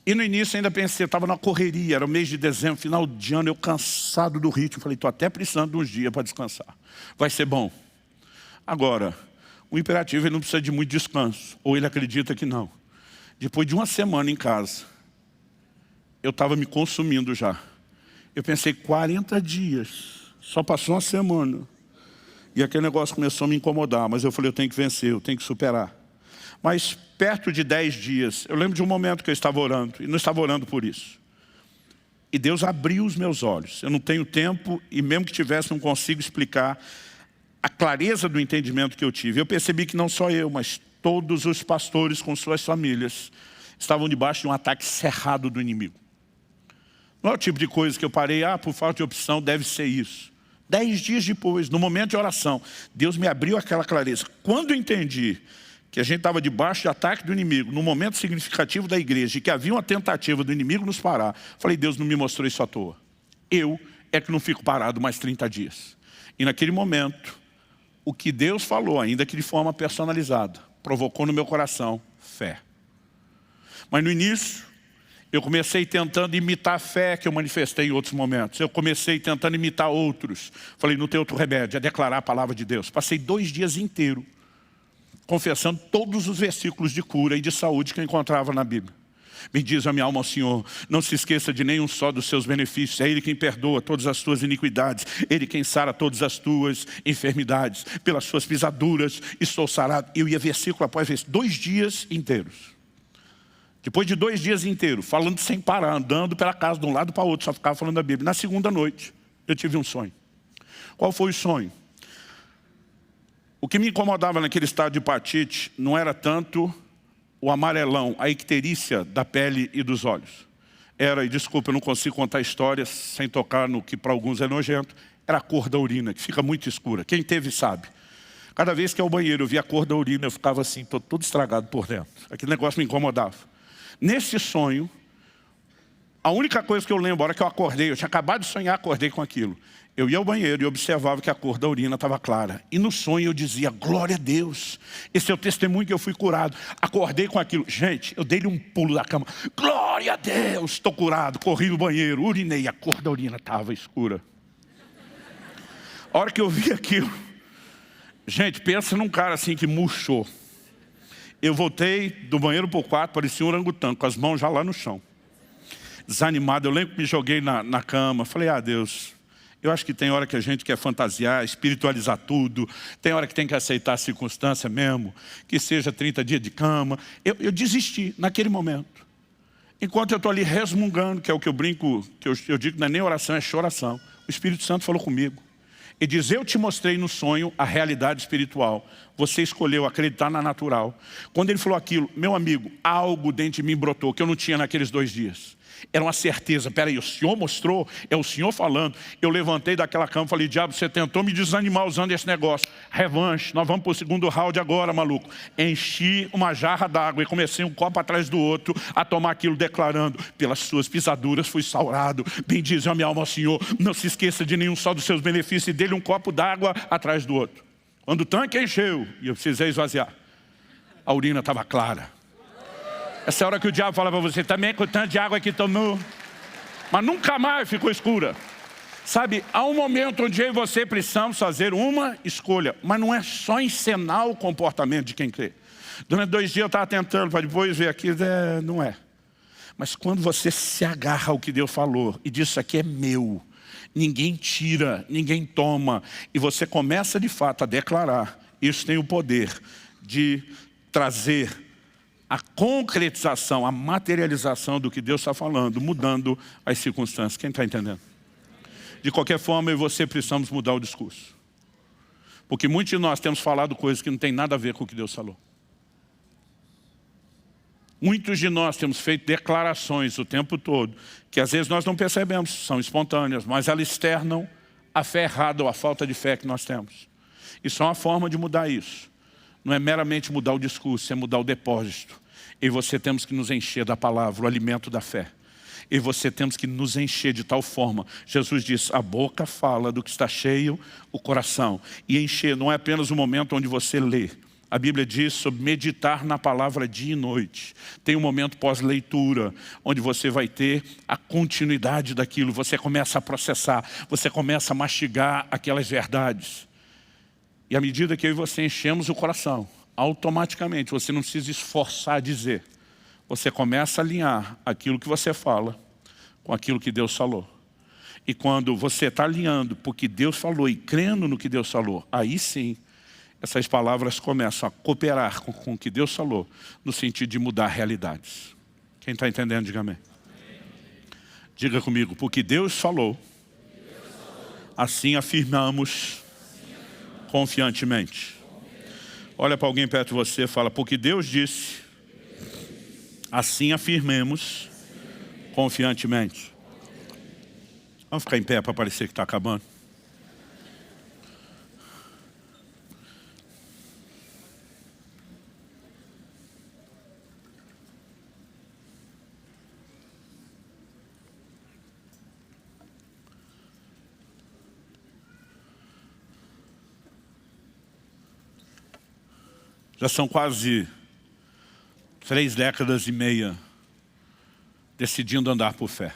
E no início ainda pensei, eu estava na correria, era o mês de dezembro, final de ano, eu cansado do ritmo. Falei, estou até precisando de uns dias para descansar. Vai ser bom. Agora, o imperativo ele não precisa de muito descanso. Ou ele acredita que não. Depois de uma semana em casa, eu estava me consumindo já. Eu pensei, 40 dias, só passou uma semana. E aquele negócio começou a me incomodar, mas eu falei, eu tenho que vencer, eu tenho que superar. Mas perto de 10 dias, eu lembro de um momento que eu estava orando, e não estava orando por isso. E Deus abriu os meus olhos. Eu não tenho tempo, e mesmo que tivesse, não consigo explicar a clareza do entendimento que eu tive. Eu percebi que não só eu, mas todos os pastores com suas famílias estavam debaixo de um ataque cerrado do inimigo. Não é o tipo de coisa que eu parei, por falta de opção, deve ser isso. 10 dias depois, no momento de oração, Deus me abriu aquela clareza. Quando eu entendi que a gente estava debaixo de ataque do inimigo, num momento significativo da igreja, e que havia uma tentativa do inimigo nos parar, falei, Deus não me mostrou isso à toa. Eu é que não fico parado mais 30 dias. E naquele momento, o que Deus falou, ainda que de forma personalizada, provocou no meu coração fé. Mas no início, eu comecei tentando imitar a fé que eu manifestei em outros momentos. Eu comecei tentando imitar outros. Falei, não tem outro remédio, é declarar a palavra de Deus. Passei 2 dias inteiros confessando todos os versículos de cura e de saúde que eu encontrava na Bíblia. Bendiz a minha alma ao Senhor, não se esqueça de nenhum só dos seus benefícios. É Ele quem perdoa todas as tuas iniquidades, Ele quem sara todas as tuas enfermidades. Pelas suas pisaduras estou sarado. Eu ia versículo após versículo, 2 dias inteiros. Depois de 2 dias inteiros, falando sem parar, andando pela casa de um lado para o outro, só ficava falando da Bíblia. Na segunda noite, eu tive um sonho. Qual foi o sonho? O que me incomodava naquele estado de hepatite não era tanto o amarelão, a icterícia da pele e dos olhos. Era, e desculpa, eu não consigo contar histórias sem tocar no que para alguns é nojento, era a cor da urina, que fica muito escura. Quem teve sabe. Cada vez que ia ao banheiro eu via a cor da urina, eu ficava assim, todo estragado por dentro. Aquele negócio me incomodava. Nesse sonho, a única coisa que eu lembro, a hora que eu acordei, eu tinha acabado de sonhar, acordei com aquilo. Eu ia ao banheiro e observava que a cor da urina estava clara. E no sonho eu dizia, glória a Deus, esse é o testemunho que eu fui curado. Acordei com aquilo. Gente, eu dei-lhe um pulo da cama. Glória a Deus, estou curado. Corri no banheiro, urinei, a cor da urina estava escura. A hora que eu vi aquilo, gente, pensa num cara assim que murchou. Eu voltei do banheiro para o quarto, parecia um orangotango, com as mãos já lá no chão. Desanimado, eu lembro que me joguei na cama. Falei, Deus, eu acho que tem hora que a gente quer fantasiar, espiritualizar tudo. Tem hora que tem que aceitar a circunstância mesmo, que seja 30 dias de cama. Eu desisti naquele momento. Enquanto eu estou ali resmungando, que é o que eu brinco, que eu digo que não é nem oração, é choração. O Espírito Santo falou comigo. Ele diz, eu te mostrei no sonho a realidade espiritual. Você escolheu acreditar na natural. Quando ele falou aquilo, meu amigo, algo dentro de mim brotou, que eu não tinha naqueles 2 dias. Era uma certeza, peraí, o Senhor mostrou, é o Senhor falando. Eu levantei daquela cama e falei, diabo, você tentou me desanimar usando esse negócio. Revanche, nós vamos para o segundo round agora, maluco. Enchi uma jarra d'água e comecei um copo atrás do outro a tomar aquilo, declarando, pelas suas pisaduras fui sarado. Bendize a minha alma ao Senhor, não se esqueça de nenhum só dos seus benefícios, e dele um copo d'água atrás do outro. Quando o tanque encheu e eu precisei esvaziar, a urina estava clara. Essa hora que o diabo fala para você, também com o tanto de água que tomou, mas nunca mais ficou escura. Sabe, há um momento onde eu e você precisamos fazer uma escolha, mas não é só encenar o comportamento de quem crê. Durante 2 dias eu estava tentando, para depois ver aqui, não é. Mas quando você se agarra ao que Deus falou e diz, isso aqui é meu, ninguém tira, ninguém toma, e você começa de fato a declarar, isso tem o poder de trazer a concretização, a materialização do que Deus está falando, mudando as circunstâncias. Quem está entendendo? De qualquer forma, eu e você precisamos mudar o discurso. Porque muitos de nós temos falado coisas que não tem nada a ver com o que Deus falou. Muitos de nós temos feito declarações o tempo todo, que às vezes nós não percebemos, são espontâneas, mas elas externam a fé errada ou a falta de fé que nós temos. E só uma forma de mudar isso. Não é meramente mudar o discurso, é mudar o depósito. E você temos que nos encher da palavra, o alimento da fé. E você temos que nos encher de tal forma. Jesus diz, a boca fala do que está cheio o coração. E encher não é apenas o momento onde você lê. A Bíblia diz sobre meditar na palavra dia e noite. Tem um momento pós-leitura, onde você vai ter a continuidade daquilo. Você começa a processar, você começa a mastigar aquelas verdades. E à medida que eu e você enchemos o coração, automaticamente, você não precisa esforçar a dizer. Você começa a alinhar aquilo que você fala com aquilo que Deus falou. E quando você está alinhando porque Deus falou e crendo no que Deus falou, aí sim, essas palavras começam a cooperar com o que Deus falou, no sentido de mudar realidades. Quem está entendendo, diga amém. Diga comigo, porque Deus falou, assim afirmamos confiantemente. Olha para alguém perto de você e fala, porque Deus disse, assim afirmemos confiantemente. Vamos ficar em pé para parecer que está acabando. Já são quase 3 décadas e meia decidindo andar por fé.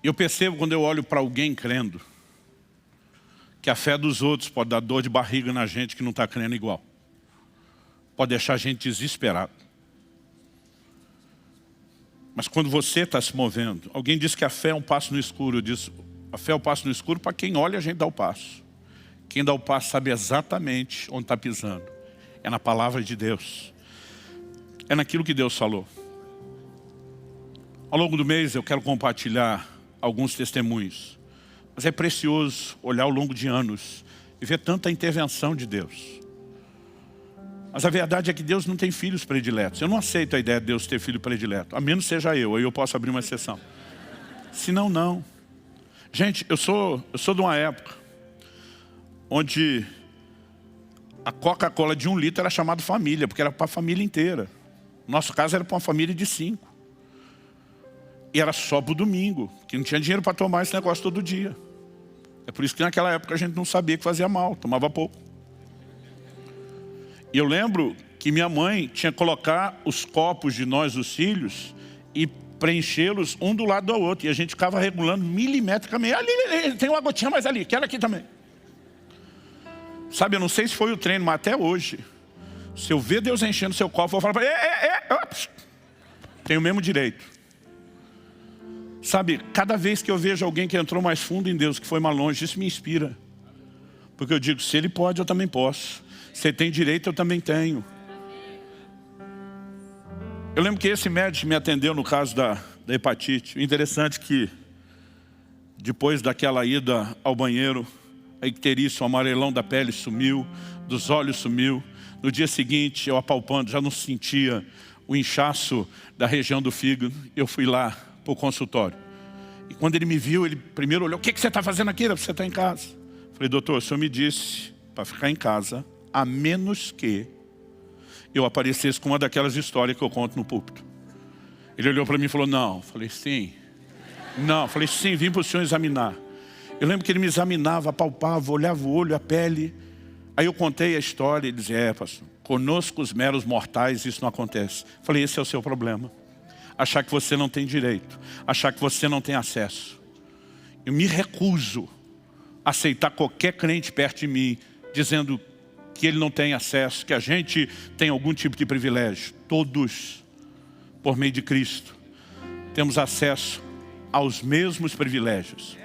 Eu percebo quando eu olho para alguém crendo, que a fé dos outros pode dar dor de barriga na gente que não está crendo igual. Pode deixar a gente desesperado. Mas quando você está se movendo, alguém diz que a fé é um passo no escuro. Eu disse, a fé é um passo no escuro para quem olha a gente dá o passo. Quem dá o passo sabe exatamente onde está pisando. É na palavra de Deus. É naquilo que Deus falou. Ao longo do mês eu quero compartilhar alguns testemunhos. Mas é precioso olhar ao longo de anos e ver tanta intervenção de Deus. Mas a verdade é que Deus não tem filhos prediletos. Eu não aceito a ideia de Deus ter filho predileto. A menos seja eu, aí eu posso abrir uma exceção. Senão, não. Gente, eu sou de uma época onde a Coca-Cola de 1 litro era chamada família, porque era para a família inteira. Nosso caso era para uma família de 5. E era só para o domingo, que não tinha dinheiro para tomar esse negócio todo dia. É por isso que naquela época a gente não sabia que fazia mal, tomava pouco. E eu lembro que minha mãe tinha que colocar os copos de nós, os filhos, e preenchê-los um do lado do outro. E a gente ficava regulando milimetricamente. Ali, tem uma gotinha mais ali, quero aqui também. Sabe, eu não sei se foi o treino, mas até hoje, se eu ver Deus enchendo seu copo, eu vou falar para ele, tem o mesmo direito. Sabe, cada vez que eu vejo alguém que entrou mais fundo em Deus, que foi mais longe, isso me inspira. Porque eu digo, se ele pode, eu também posso. Se ele tem direito, eu também tenho. Eu lembro que esse médico me atendeu no caso da hepatite. O interessante é que Depois daquela ida ao banheiro, a icterícia, o amarelão da pele sumiu, dos olhos sumiu. No dia seguinte, eu apalpando, já não sentia o inchaço da região do fígado. Eu fui lá para o consultório. E quando ele me viu, ele primeiro olhou: o que você está fazendo aqui? Você está em casa. Eu falei: doutor, o senhor me disse para ficar em casa, a menos que eu aparecesse com uma daquelas histórias que eu conto no púlpito. Ele olhou para mim e falou: não. Eu falei: sim. Não. Eu falei: sim, vim para o senhor examinar. Eu lembro que ele me examinava, apalpava, olhava o olho, a pele. Aí eu contei a história e ele dizia: pastor, conosco os meros mortais isso não acontece. Eu falei: esse é o seu problema. Achar que você não tem direito, achar que você não tem acesso. Eu me recuso a aceitar qualquer crente perto de mim dizendo que ele não tem acesso, que a gente tem algum tipo de privilégio. Todos, por meio de Cristo, temos acesso aos mesmos privilégios.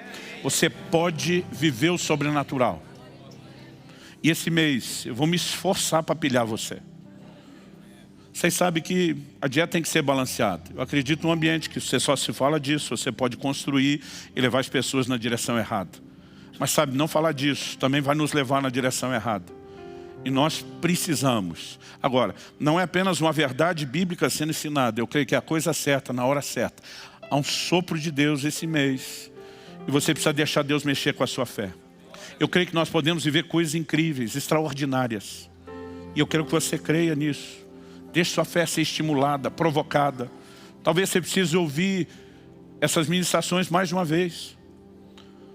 Você pode viver o sobrenatural. E esse mês eu vou me esforçar para pilhar você. Vocês sabem que a dieta tem que ser balanceada. Eu acredito num ambiente que você só se fala disso, você pode construir e levar as pessoas na direção errada. Mas sabe, não falar disso também vai nos levar na direção errada. E nós precisamos. Agora, não é apenas uma verdade bíblica sendo ensinada. Eu creio que é a coisa certa, na hora certa. Há um sopro de Deus esse mês. E você precisa deixar Deus mexer com a sua fé. Eu creio que nós podemos viver coisas incríveis, extraordinárias. E eu quero que você creia nisso. Deixe sua fé ser estimulada, provocada. Talvez você precise ouvir essas ministrações mais de uma vez.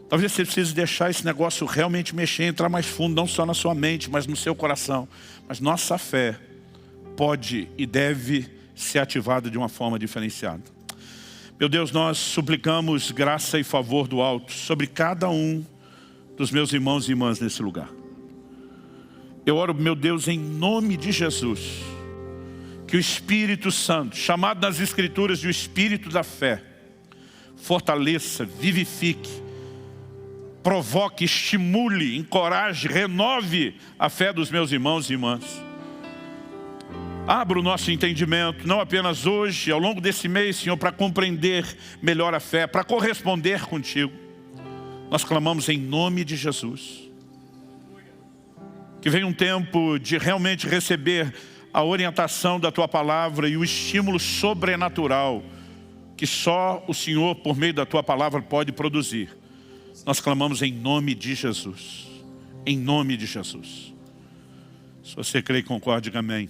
Talvez você precise deixar esse negócio realmente mexer, entrar mais fundo, não só na sua mente, mas no seu coração. Mas nossa fé pode e deve ser ativada de uma forma diferenciada. Meu Deus, nós suplicamos graça e favor do alto sobre cada um dos meus irmãos e irmãs nesse lugar. Eu oro, meu Deus, em nome de Jesus, que o Espírito Santo, chamado nas Escrituras de o Espírito da fé, fortaleça, vivifique, provoque, estimule, encoraje, renove a fé dos meus irmãos e irmãs. Abra o nosso entendimento, não apenas hoje, ao longo desse mês, Senhor, para compreender melhor a fé, para corresponder contigo. Nós clamamos em nome de Jesus. Que venha um tempo de realmente receber a orientação da Tua Palavra e o estímulo sobrenatural que só o Senhor, por meio da Tua Palavra, pode produzir. Nós clamamos em nome de Jesus. Em nome de Jesus. Se você crê e concorda, diga amém.